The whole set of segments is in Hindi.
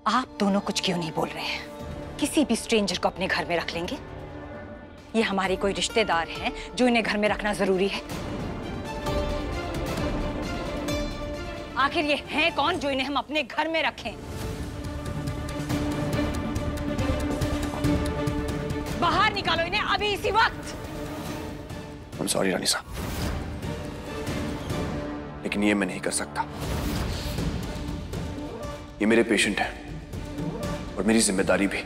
आप दोनों कुछ क्यों नहीं बोल रहे हैं? किसी भी स्ट्रेंजर को अपने घर में रख लेंगे? ये हमारे कोई रिश्तेदार हैं जो इन्हें घर में रखना जरूरी है? आखिर ये हैं कौन जो इन्हें हम अपने घर में रखें? बाहर निकालो इन्हें अभी इसी वक्त। I'm sorry रानी साहब, लेकिन ये मैं नहीं कर सकता। ये मेरे पेशेंट हैं और मेरी जिम्मेदारी भी।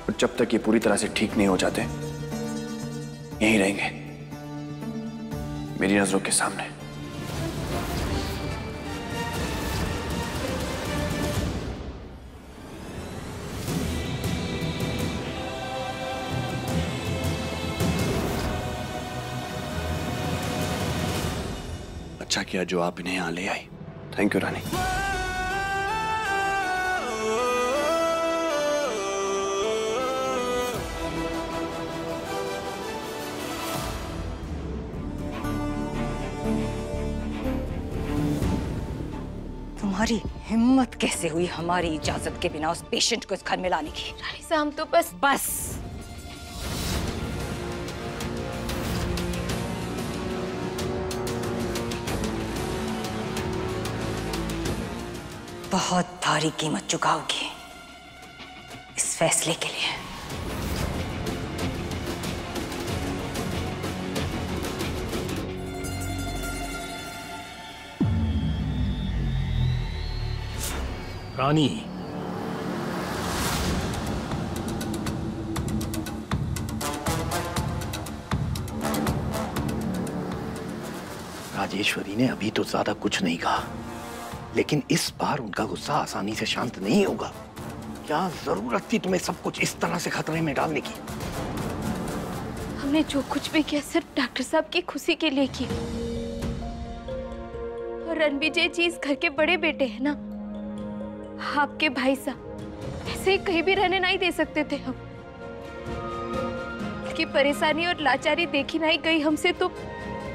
और जब तक ये पूरी तरह से ठीक नहीं हो जाते यहीं रहेंगे मेरी नजरों के सामने। अच्छा किया जो आप इन्हें यहां ले आई। थैंक यू रानी। तुम्हारी हिम्मत कैसे हुई हमारी इजाजत के बिना उस पेशेंट को इस घर में लाने की? रानी साहब हम तो बस बहुत भारी कीमत चुकाओगी इस फैसले के लिए। रानी, राजेश्वरी ने अभी तो ज्यादा कुछ नहीं कहा, लेकिन इस बार उनका गुस्सा आसानी से शांत नहीं होगा। क्या जरूरत थी तुम्हें सब कुछ इस तरह से खतरे में डालने की? हमने जो कुछ भी किया सिर्फ डॉक्टर साहब की खुशी के लिए किया। और रणविजय जी इस घर के बड़े बेटे हैं ना, आपके भाई साहब ऐसे कहीं भी रहने नहीं दे सकते थे हम। उनकी परेशानी और लाचारी देखी नहीं गई हमसे, तो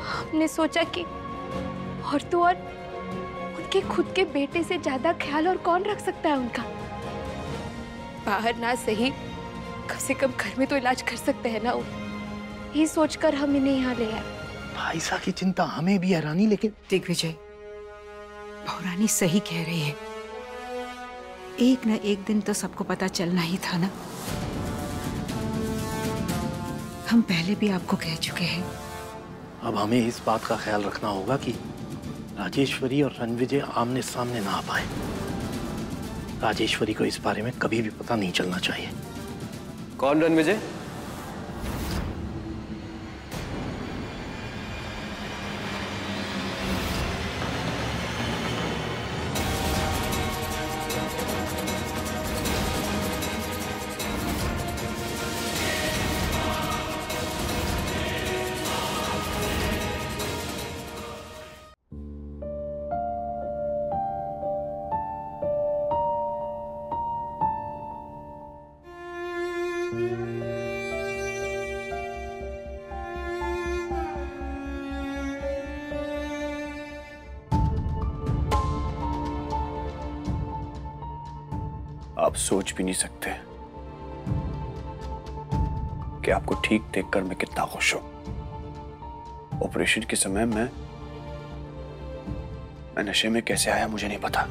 हमने सोचा कि और तो और उनके खुद के बेटे से ज्यादा ख्याल और कौन रख सकता है उनका। बाहर ना सही, कम से कम घर में तो इलाज कर सकते हैं ना वो। ये सोचकर हम इन्हें यहाँ ले आए। भाई साहब की चिंता हमें भी है रानी, लेकिन दिग्विजय, बहुरानी सही कह रही है। एक न एक दिन तो सबको पता चलना ही था ना। हम पहले भी आपको कह चुके हैं। अब हमें इस बात का ख्याल रखना होगा कि राजेश्वरी और रणविजय आमने सामने ना आ पाए। राजेश्वरी को इस बारे में कभी भी पता नहीं चलना चाहिए। कौन रणविजय? आप सोच भी नहीं सकते कि आपको ठीक देखकर मैं कितना खुश हूं। ऑपरेशन के समय मैं नशे में कैसे आया मुझे नहीं पता,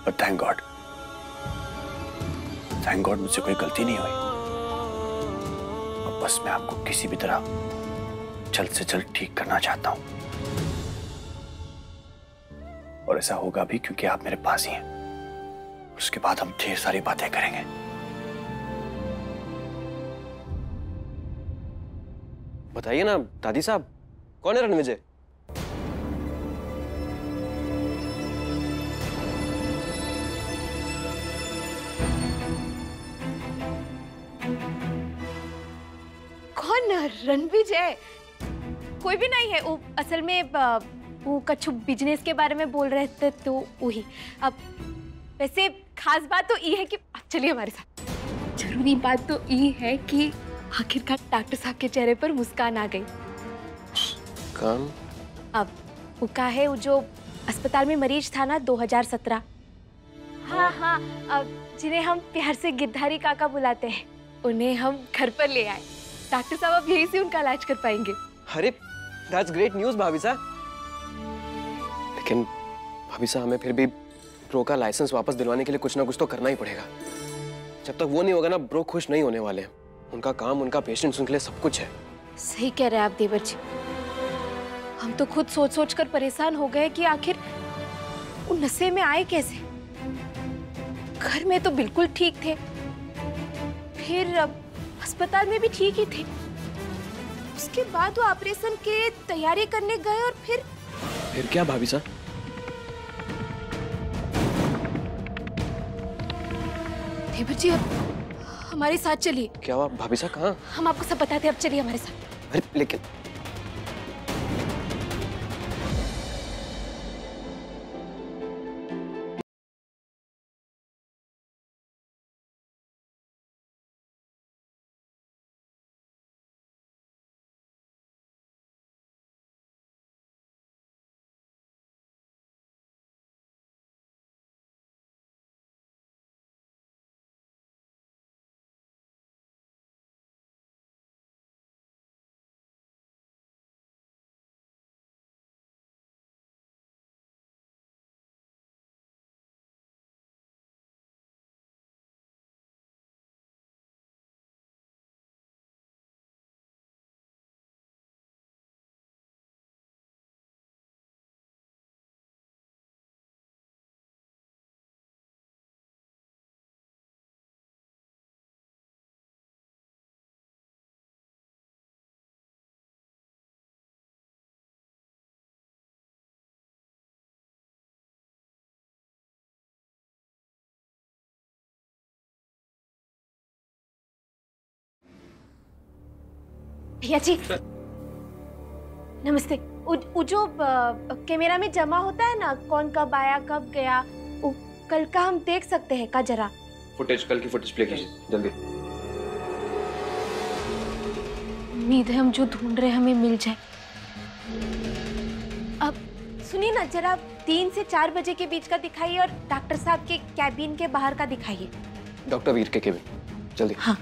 पर थैंक गॉड मुझसे कोई गलती नहीं हुई। अब बस मैं आपको किसी भी तरह जल्द से जल्द ठीक करना चाहता हूं, और ऐसा होगा भी क्योंकि आप मेरे पास ही हैं। उसके बाद हम ढेर सारी बातें करेंगे। बताइए ना दादी साहब, कौन है रणविजय? कौन रणविजय? कोई भी नहीं है वो। असल में वो कछु बिजनेस के बारे में बोल रहे थे तो वही। अब वैसे खास बात तो ये है कि चलिए हमारे साथ। जरूरी बात तो ये है कि आखिरकार डॉक्टर साहब के चेहरे पर मुस्कान आ गई। कौन? अब वो का है वो जो अस्पताल में मरीज था ना 2017। हाँ हाँ, जिन्हें हम प्यार से गिरधारी काका बुलाते हैं, उन्हें हम घर पर ले आए। डॉक्टर साहब अब यहीं से उनका इलाज कर पाएंगे। अरे दैट्स ग्रेट न्यूज़ भाभी साहब। लेकिन भाभी साहब हमें फिर भी ब्रो का लाइसेंस वापस दिलवाने के लिए कुछ ना कुछ तो करना ही पड़ेगा। जब तक वो नहीं होगा ना, ब्रो खुश नहीं होने वाले। उनका काम, उनका पेशेंट्स उनके लिए सब कुछ है। सही कह रहे हैं आप देवर जी। हम तो खुद सोच सोच कर परेशान हो गए कि आखिर वो नशे में आए कैसे। घर में तो बिल्कुल ठीक थे, फिर अस्पताल में भी ठीक ही थे। उसके बाद वो ऑपरेशन के तैयारी करने गए और फिर क्या भाभी साहब? देवर जी अब हमारे साथ चलिए। क्या हुआ भाभी साहब, कहाँ? हम आपको सब बताते हैं, अब चलिए हमारे साथ। अरे लेकिन भैया जी नमस्ते। जो कैमरा में जमा होता है ना, कौन कब आया कब गया, कल का हम देख सकते हैं का जरा? फुटेज, कल की फुटेज प्ले कीजिए जल्दी। उम्मीद है हम जो ढूंढ रहे हैं हमें मिल जाए। अब सुनिए ना, जरा 3 से 4 बजे के बीच का दिखाइए और डॉक्टर साहब के कैबिन के बाहर का दिखाइए। डॉक्टर वीर के केबिन जल्दी। हाँ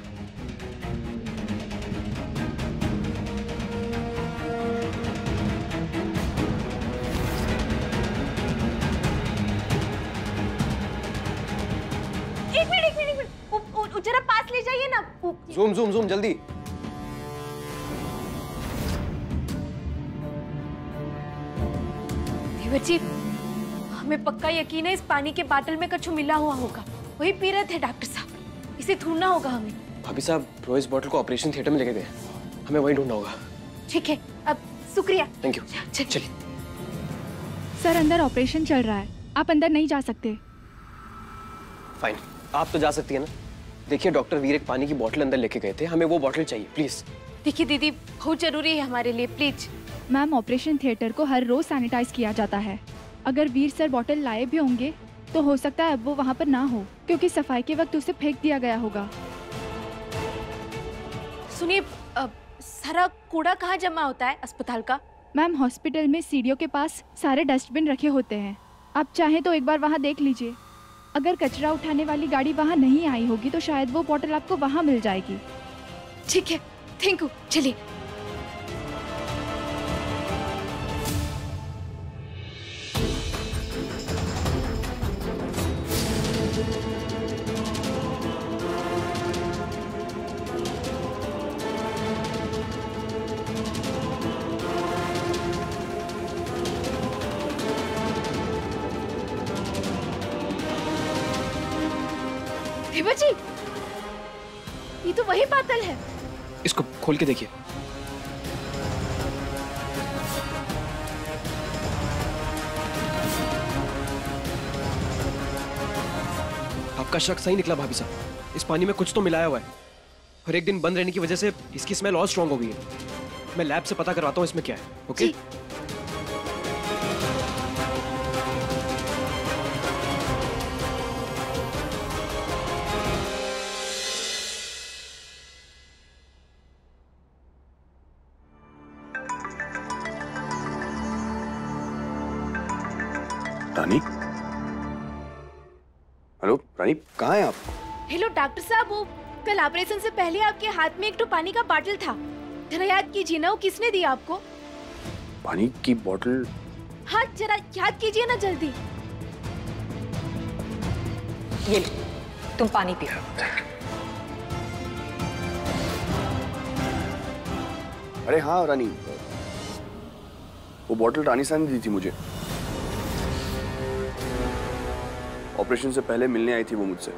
एक मिनट, जरा पास ले जाइए ना। जूम जूम जूम जल्दी। देवर जी हमें पक्का यकीन है इस पानी के बोतल में कछु मिला हुआ होगा, वही पी रहे थे डॉक्टर साहब। इसे ढूंढना होगा हमें। भाभी साहब, ब्रो इस बॉटल को ऑपरेशन थिएटर में लेके गए, हमें वही ढूंढना होगा। ठीक है, अब शुक्रिया। Thank you. चलिए। सर अंदर ऑपरेशन चल रहा है, आप अंदर नहीं जा सकते। फाइन, आप तो जा सकती है ना। देखिए डॉक्टर वीर एक पानी की बोतल अंदर लेके गए थे, हमें वो बोतल चाहिए प्लीज। देखिए दीदी, बहुत जरूरी है हमारे लिए, प्लीज। मैम, ऑपरेशन थिएटर को हर रोज सैनिटाइज किया जाता है। अगर वीर सर बोतल लाए भी होंगे तो हो सकता है अब वो वहाँ पर ना हो, क्योंकि सफाई के वक्त उसे फेंक दिया गया होगा। सुनिए, सारा कूड़ा कहाँ जमा होता है अस्पताल का? मैम, हॉस्पिटल में सीढ़ियों के पास सारे डस्टबिन रखे होते हैं, आप चाहें तो एक बार वहाँ देख लीजिए। अगर कचरा उठाने वाली गाड़ी वहाँ नहीं आई होगी तो शायद वो बोतल आपको वहाँ मिल जाएगी। ठीक है, थैंक यू। चलिए। देवर जी, ये तो वही बोतल है। इसको खोल के देखिए। आपका शक सही निकला भाभी साहब, इस पानी में कुछ तो मिलाया हुआ है और एक दिन बंद रहने की वजह से इसकी स्मेल और स्ट्रांग हो गई है। मैं लैब से पता करवाता हूँ इसमें क्या है। ओके? रानी? हेलो रानी, कहाँ हैं आप? हेलो डॉक्टर साहब, वो कल ऑपरेशन से पहले आपके हाथ में एक तो पानी का बॉटल था, जरा याद कीजिए ना, वो किसने दिया आपको? पानी की बोतल? हाँ जरा याद कीजिए ना जल्दी। ये लो, तुम पानी पियो। अरे हाँ रानी, वो बोतल रानी साहब ने दी थी मुझे। ऑपरेशन से पहले मिलने आई थी वो मुझसे।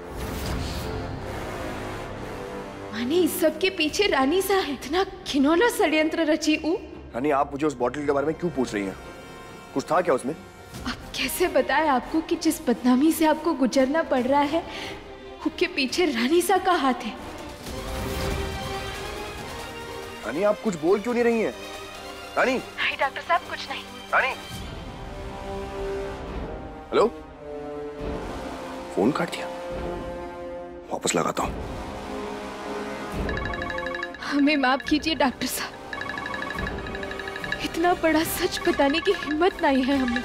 माने इस सब के पीछे रानी सा है, इतना घिनौना षड्यंत्र रची ऊ। रानी, आप मुझे उस बोतल के बारे में क्यों पूछ रही हैं? कुछ था क्या उसमें? अब कैसे बताएं आपको कि जिस बदनामी से आपको गुजरना पड़ रहा है, उसके पीछे रानी सा का हाथ है। रानी, आप कुछ बोल क्यों नहीं रही हैं? रानी? नहीं डॉक्टर साहब, कुछ नहीं। रानी? हेलो? फोन काट दिया। वापस लगाता हूँ। हमें माफ कीजिए डॉक्टर साहब, इतना बड़ा सच बताने की हिम्मत नहीं है हमें।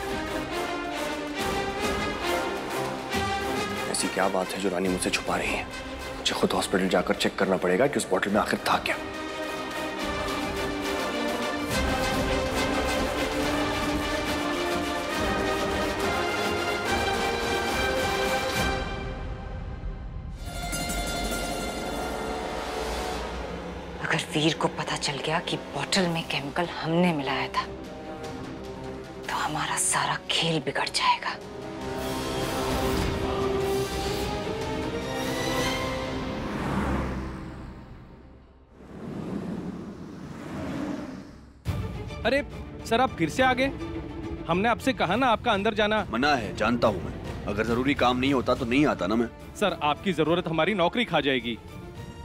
ऐसी क्या बात है जो रानी मुझसे छुपा रही है? मुझे खुद हॉस्पिटल जाकर चेक करना पड़ेगा कि उस बोतल में आखिर था क्या। अगर वीर को पता चल गया कि बोतल में केमिकल हमने मिलाया था, तो हमारा सारा खेल बिगड़ जाएगा। अरे सर, आप फिर से आ गए? हमने आपसे कहा ना आपका अंदर जाना मना है, जानता हूं मैं। अगर जरूरी काम नहीं होता तो नहीं आता ना मैं। सर, आपकी जरूरत हमारी नौकरी खा जाएगी।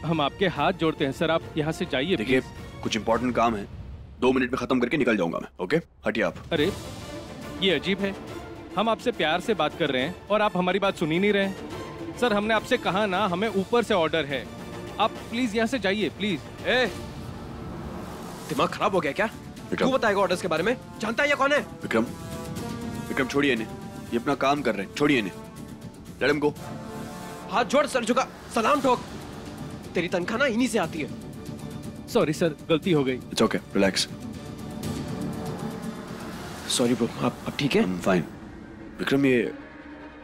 हम आपके हाथ जोड़ते हैं सर, आप यहाँ से जाइए। देखिए, कुछ इंपॉर्टेंट काम है, 2 मिनट में खत्म करके निकल जाऊंगा मैं। ओके, हटिए आप। अरे ये अजीब है, हम आपसे प्यार से बात कर रहे हैं और आप हमारी बात सुन ही नहीं रहे हैं। सर, हमने आपसे कहा ना, हमें ऊपर से ऑर्डर है, आप प्लीज यहाँ से जाइए प्लीज। दिमाग खराब हो गया क्या? क्यों बताएगा ऑर्डर्स के बारे में? जानता है ये कौन है? विक्रम छोड़िए इन्हें, ये अपना काम कर रहे हैं, छोड़िए इन्हें। Let him go. हाथ जोड़, सर झुका, सलाम ठोक। तेरी तनख्वाह ना इन्हीं से आती है। सॉरी सर, गलती हो गई। It's okay, relax. Sorry bro, आप ठीक है? फाइन। विक्रम, ये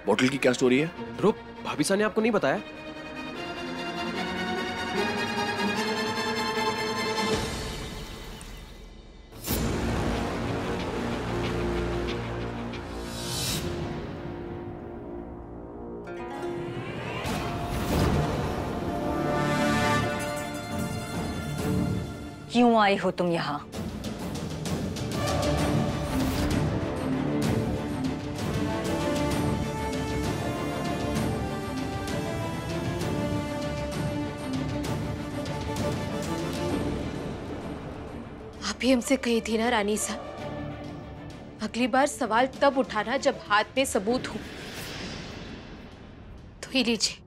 बोतल की क्या स्टोरी है? ब्रो, भाभी साहब ने आपको नहीं बताया? क्यों आई हो तुम यहाँ? आप ही हमसे कही थी ना रानी साहब, अगली बार सवाल तब उठाना जब हाथ में सबूत हो। तो ही लीजिए।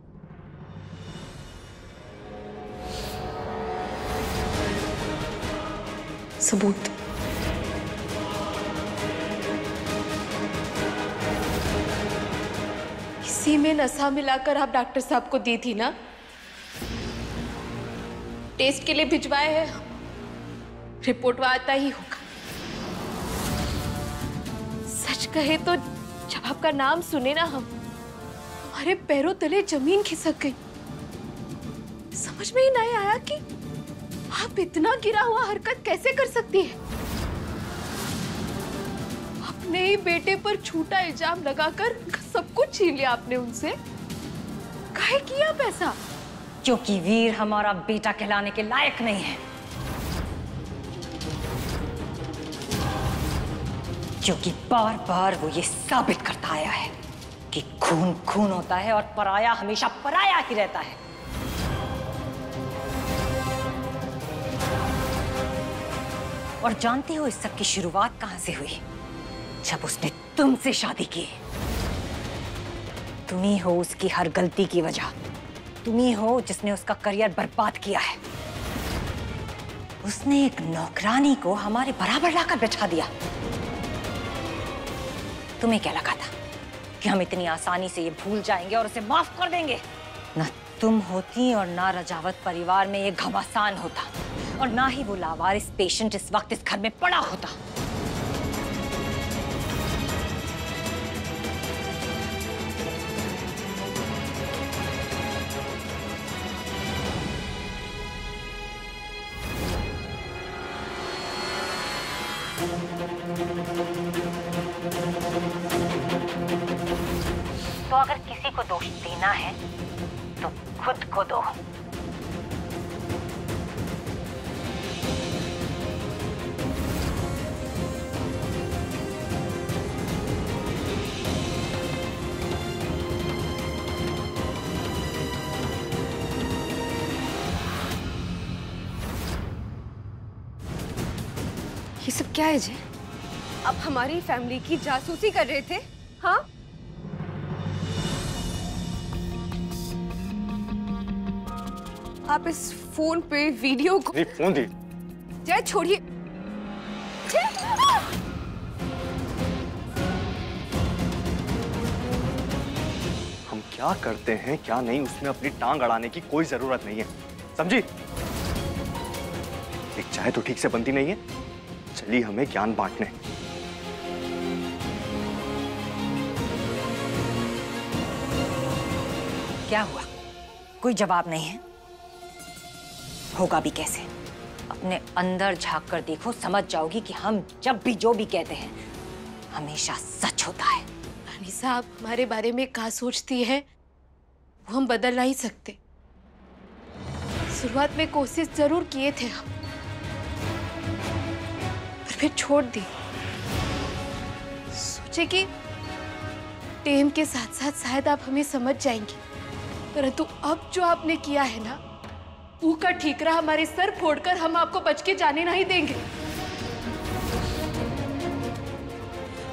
सबूत। इसी में नशा मिलाकर आप डॉक्टर साहब को दी थी ना? टेस्ट के लिए भिजवाए हैं, रिपोर्ट में आता ही होगा। सच कहे तो जब आपका नाम सुने ना, हमारे पैरों तले जमीन खिसक गई। समझ में ही नहीं आया कि आप इतना गिरा हुआ हरकत कैसे कर सकती है। अपने ही बेटे पर झूठा इल्जाम लगाकर सब कुछ छीन लिया आपने उनसे। काहे किया पैसा? क्योंकि वीर हमारा बेटा कहलाने के लायक नहीं है, क्योंकि बार बार वो ये साबित करता आया है कि खून खून होता है और पराया हमेशा पराया ही रहता है। और जानती हो इस सब की शुरुआत कहां से हुई? जब उसने तुमसे शादी की। तुम ही हो उसकी हर गलती की वजह, तुम ही हो जिसने उसका करियर बर्बाद किया है। उसने एक नौकरानी को हमारे बराबर लाकर बैठा दिया। तुम्हें क्या लगा था कि हम इतनी आसानी से ये भूल जाएंगे और उसे माफ कर देंगे। ना तुम होती और ना रजावत परिवार में ये घमासान होता, और ना ही वो लावारिस पेशेंट इस वक्त इस घर में पड़ा होता। तो अगर किसी को दोष देना है तो खुद को दो। ये सब क्या है जी? अब हमारी फैमिली की जासूसी कर रहे थे? हाँ, आप इस फोन पे वीडियो को फोन दी। जय छोड़िए। हम क्या करते हैं क्या नहीं उसमें अपनी टांग अड़ाने की कोई जरूरत नहीं है, समझी? एक चाय तो ठीक से बनती नहीं है, चली हमें ज्ञान बांटने। क्या हुआ? कोई जवाब नहीं है? होगा भी कैसे? अपने अंदर झांक कर देखो, समझ जाओगी कि हम जब भी जो भी कहते हैं हमेशा सच होता है। रानी साहब हमारे बारे में क्या सोचती है वो हम बदल नहीं सकते। शुरुआत में कोशिश जरूर किए थे हम, पर फिर छोड़ दी। सोचे कि टेम के साथ साथ शायद आप हमें समझ जाएंगे, परंतु अब जो आपने किया है ना, ऊ का ठीकरा हमारे सर फोड़कर हम आपको बच के जाने नहीं देंगे।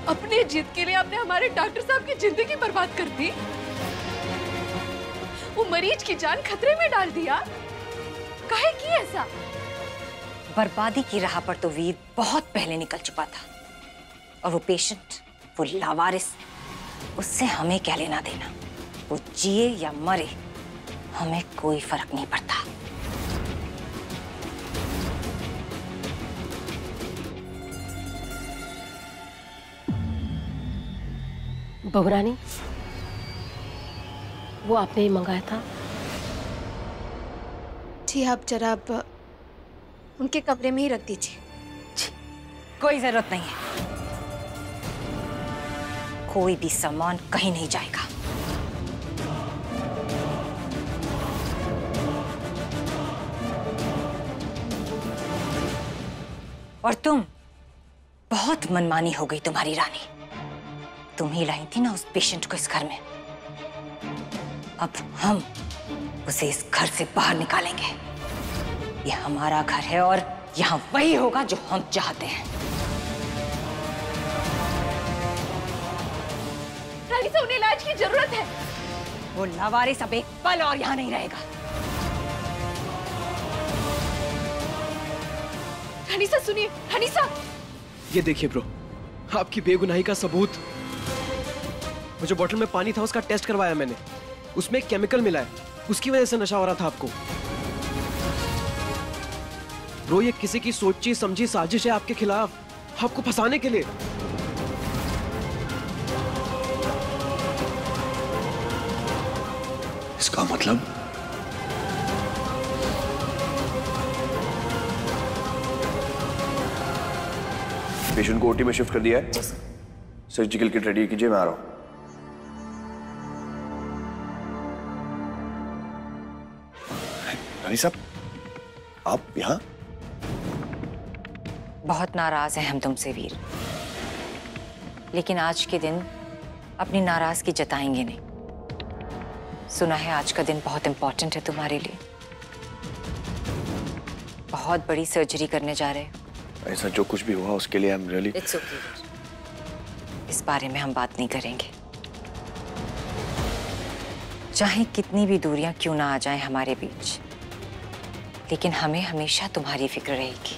अपने जिद के लिए आपने हमारे डॉक्टर साहब की जिंदगी बर्बाद कर दी। वो मरीज की जान खतरे में डाल दिया। काहे की ऐसा? बर्बादी की राह पर तो वीर बहुत पहले निकल चुका था, और वो पेशेंट, वो लावारिस, उससे हमें क्या लेना देना? वो जिए या मरे हमें कोई फर्क नहीं पड़ता। बहुरानी, वो आपने ही मंगाया था? जी, आप जरा उनके कमरे में ही रख दीजिए। कोई जरूरत नहीं है, कोई भी सामान कहीं नहीं जाएगा। और तुम, बहुत मनमानी हो गई तुम्हारी रानी। तुम ही लाई थी ना उस पेशेंट को इस घर में। अब हम उसे इस घर से बाहर निकालेंगे। ये हमारा घर है और यहाँ वही होगा जो हम चाहते हैं। रानी से उन्हें इलाज की जरूरत है। वो लावारिस अब एक पल और यहाँ नहीं रहेगा। रानी सा सुनिए, रानी सा। ये देखिए ब्रो, आपकी बेगुनाही का सबूत। वो जो बोतल में पानी था उसका टेस्ट करवाया मैंने, उसमें एक केमिकल मिला है, उसकी वजह से नशा हो रहा था आपको। ब्रो, ये किसी की सोची समझी साजिश है आपके खिलाफ, आपको फंसाने के लिए। इसका मतलब पेशेंट को ओटी में शिफ्ट कर दिया है। सर्जिकल किट रेडी कीजिए, मैं आ रहा हूं। रानी साहब, आप यहां? बहुत नाराज हैं हम तुमसे वीर, लेकिन आज के दिन अपनी नाराजगी जताएंगे नहीं। सुना है आज का दिन बहुत इंपॉर्टेंट है तुम्हारे लिए। बहुत बड़ी सर्जरी करने जा रहे हो। ऐसा जो कुछ भी हुआ उसके लिए I'm really... It's okay. इस बारे में हम बात नहीं करेंगे। चाहे कितनी भी दूरियां क्यों ना आ जाएं हमारे बीच, लेकिन हमें हमेशा तुम्हारी फिक्र रहेगी।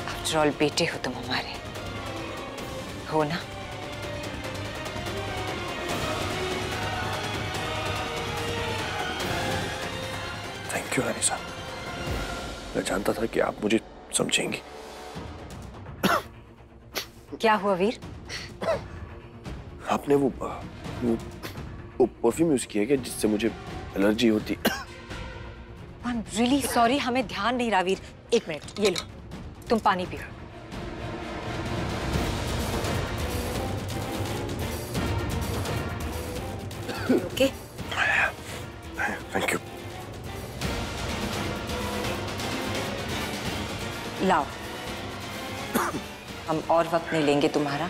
आफ्टर ऑल बेटे हो तुम हमारे, हो ना? थैंक यू रानी साहब, मैं जानता था कि आप मुझे समझेंगी। क्या हुआ वीर? आपने वो परफ्यूम यूज किया क्या जिससे मुझे एलर्जी होती? आई एम रियली सॉरी, हमें ध्यान नहीं रहा वीर। एक मिनट, ये लो, तुम पानी पियो। Okay, thank you. लाओ, हम और वक्त नहीं लेंगे तुम्हारा।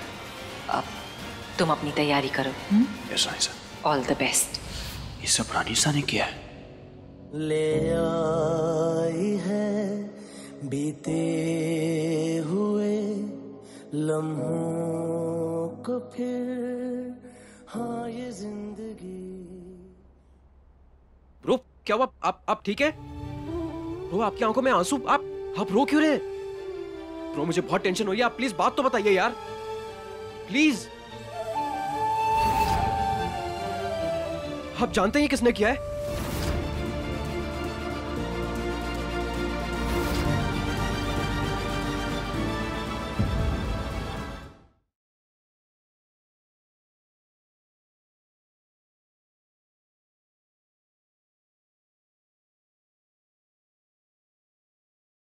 अब तुम अपनी तैयारी करो। यस रानी साहब। All the best. ये सब रानी साहब ने किया है? ले आई है बीते हुए लम्हों को फिर, हाँ ये जिंदगी। ब्रो क्या हुआ? आप ठीक है? ब्रो आपकी आंखों में आंसू, आप रो क्यों रहे? ब्रो मुझे बहुत टेंशन हो रही है, आप प्लीज बात तो बताइए यार, प्लीज। आप जानते हैं किसने किया है?